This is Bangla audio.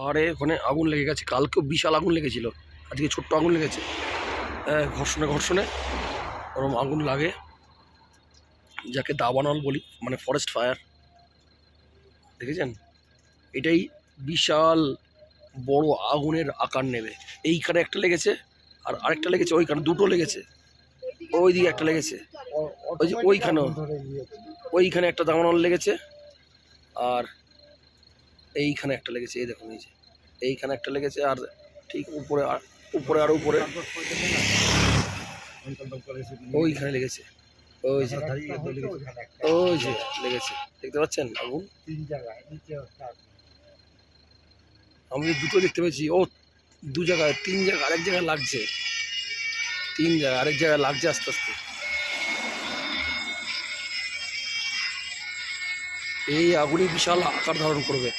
আরে ওখানে আগুন লেগে গেছে, কালকেও বিশাল আগুন লেগেছিল, আজকে ছোট্ট আগুন লেগেছে। ঘর্ষণে ঘর্ষণে ওরকম আগুন লাগে, যাকে দাবানল বলি, মানে ফরেস্ট ফায়ার। দেখেছেন, এটাই বিশাল বড় আগুনের আকার নেবে। এইখানে একটা লেগেছে, আর আরেকটা লেগেছে ওইখানে, দুটো লেগেছে। ওই দিকে একটা লেগেছে, ওই যে ওইখানেও, ওইখানে একটা দাবানল লেগেছে, আর এইখানে একটা লেগেছে। এই দেখুন, এই যে এইখানে একটা লেগেছে, আর ঠিক উপরে উপরে আর উপরে ওইখানে লেগেছে। ওই যে ওই যে লেগেছে, দেখতে পাচ্ছেন আগুন। আমি দুটো দেখতে পেয়েছি, ও দু জায়গায়, তিন জায়গায়, আরেক জায়গায় লাগছে, তিন জায়গায় আরেক জায়গায় লাগছে আস্তে আস্তে। এই আগুনই বিশাল আকার ধারণ করবে।